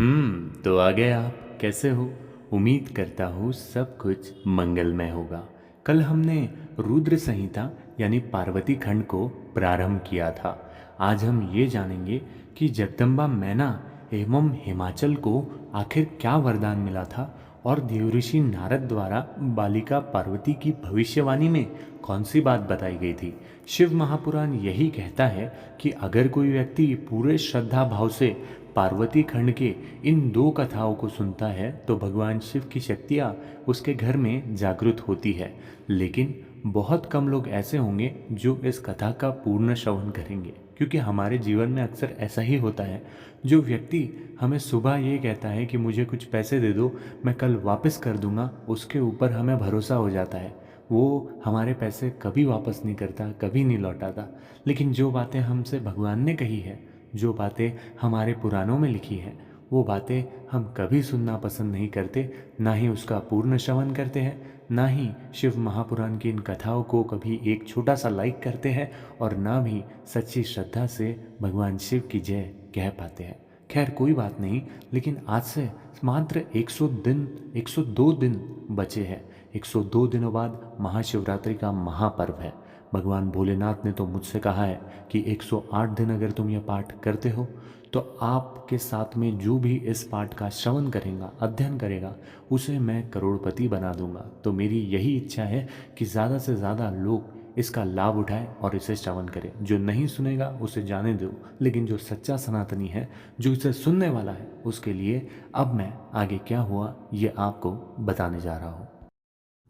तो आ गए आप। कैसे हो? उम्मीद करता हूँ सब कुछ मंगलमय होगा। कल हमने रुद्र संहिता यानी पार्वती खंड को प्रारंभ किया था। आज हम ये जानेंगे कि जगदम्बा मैना एवं हिमाचल को आखिर क्या वरदान मिला था और देवऋषि नारद द्वारा बालिका पार्वती की भविष्यवाणी में कौन सी बात बताई गई थी। शिव महापुराण यही कहता है कि अगर कोई व्यक्ति पूरे श्रद्धा भाव से पार्वती खंड के इन दो कथाओं को सुनता है तो भगवान शिव की शक्तियाँ उसके घर में जागृत होती है। लेकिन बहुत कम लोग ऐसे होंगे जो इस कथा का पूर्ण श्रवण करेंगे, क्योंकि हमारे जीवन में अक्सर ऐसा ही होता है। जो व्यक्ति हमें सुबह ये कहता है कि मुझे कुछ पैसे दे दो, मैं कल वापस कर दूंगा, उसके ऊपर हमें भरोसा हो जाता है। वो हमारे पैसे कभी वापस नहीं करता, कभी नहीं लौटाता। लेकिन जो बातें हमसे भगवान ने कही है, जो बातें हमारे पुराणों में लिखी हैं, वो बातें हम कभी सुनना पसंद नहीं करते, ना ही उसका पूर्ण श्रवण करते हैं, ना ही शिव महापुराण की इन कथाओं को कभी एक छोटा सा लाइक करते हैं, और ना भी सच्ची श्रद्धा से भगवान शिव की जय कह पाते हैं। खैर कोई बात नहीं, लेकिन आज से मात्र 102 दिन बचे हैं। 102 दिनों बाद महाशिवरात्रि का महापर्व है। भगवान भोलेनाथ ने तो मुझसे कहा है कि 108 दिन अगर तुम यह पाठ करते हो तो आपके साथ में जो भी इस पाठ का श्रवण करेगा, अध्ययन करेगा, उसे मैं करोड़पति बना दूंगा। तो मेरी यही इच्छा है कि ज़्यादा से ज़्यादा लोग इसका लाभ उठाएं और इसे श्रवण करें। जो नहीं सुनेगा उसे जाने दो, लेकिन जो सच्चा सनातनी है, जो इसे सुनने वाला है, उसके लिए अब मैं आगे क्या हुआ ये आपको बताने जा रहा हूँ।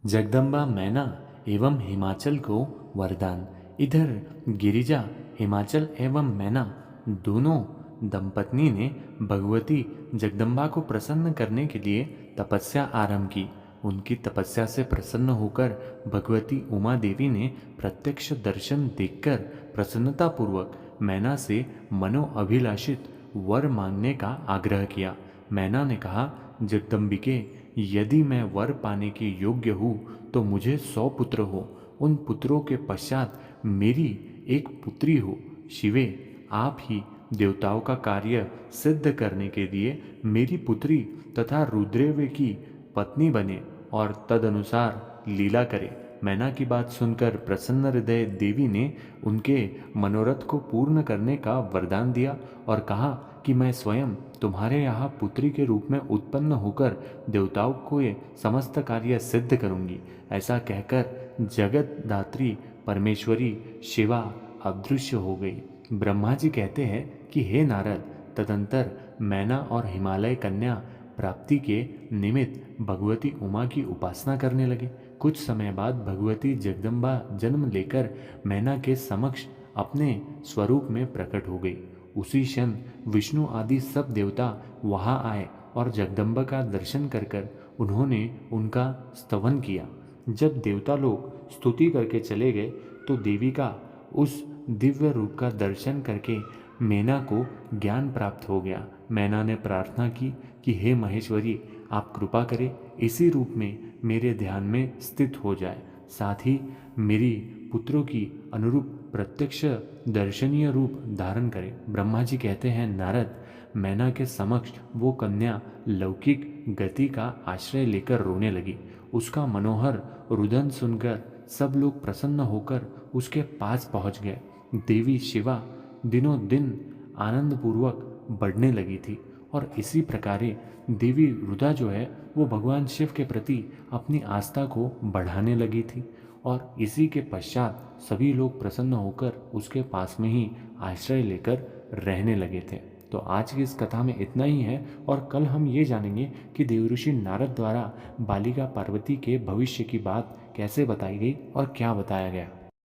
जगदम्बा मैना एवं हिमाचल को वरदान। इधर गिरिजा हिमाचल एवं मैना दोनों दंपत्नी ने भगवती जगदम्बा को प्रसन्न करने के लिए तपस्या आरंभ की। उनकी तपस्या से प्रसन्न होकर भगवती उमा देवी ने प्रत्यक्ष दर्शन देखकर प्रसन्नतापूर्वक मैना से मनोअभिलाषित वर मांगने का आग्रह किया। मैना ने कहा, जगदम्बिके, यदि मैं वर पाने के योग्य हूँ तो मुझे 100 पुत्र हो। उन पुत्रों के पश्चात मेरी एक पुत्री हो। शिवे, आप ही देवताओं का कार्य सिद्ध करने के लिए मेरी पुत्री तथा रुद्रदेव की पत्नी बने और तदनुसार लीला करे। मैना की बात सुनकर प्रसन्न हृदय देवी ने उनके मनोरथ को पूर्ण करने का वरदान दिया और कहा कि मैं स्वयं तुम्हारे यहाँ पुत्री के रूप में उत्पन्न होकर देवताओं को ये समस्त कार्य सिद्ध करूंगी। ऐसा कहकर जगत दात्री परमेश्वरी शिवा अदृश्य हो गई। ब्रह्मा जी कहते हैं कि हे नारद, तदंतर मैना और हिमालय कन्या प्राप्ति के निमित्त भगवती उमा की उपासना करने लगे। कुछ समय बाद भगवती जगदम्बा जन्म लेकर मैना के समक्ष अपने स्वरूप में प्रकट हो गई। उसी क्षण विष्णु आदि सब देवता वहां आए और जगदम्बा का दर्शन कर कर उन्होंने उनका स्तवन किया। जब देवता लोग स्तुति करके चले गए तो देवी का उस दिव्य रूप का दर्शन करके मैना को ज्ञान प्राप्त हो गया। मैना ने प्रार्थना की कि हे महेश्वरी, आप कृपा करें, इसी रूप में मेरे ध्यान में स्थित हो जाए, साथ ही मेरी पुत्रों की अनुरूप प्रत्यक्ष दर्शनीय रूप धारण करे। ब्रह्मा जी कहते हैं, नारद, मैना के समक्ष वो कन्या लौकिक गति का आश्रय लेकर रोने लगी। उसका मनोहर रुदन सुनकर सब लोग प्रसन्न होकर उसके पास पहुंच गए। देवी शिवा दिनों दिन आनंदपूर्वक बढ़ने लगी थी और इसी प्रकार देवी रुदा जो है वो भगवान शिव के प्रति अपनी आस्था को बढ़ाने लगी थी और इसी के पश्चात सभी लोग प्रसन्न होकर उसके पास में ही आश्रय लेकर रहने लगे थे। तो आज की इस कथा में इतना ही है और कल हम ये जानेंगे कि देवऋषि नारद द्वारा बालिका पार्वती के भविष्य की बात कैसे बताई गई और क्या बताया गया।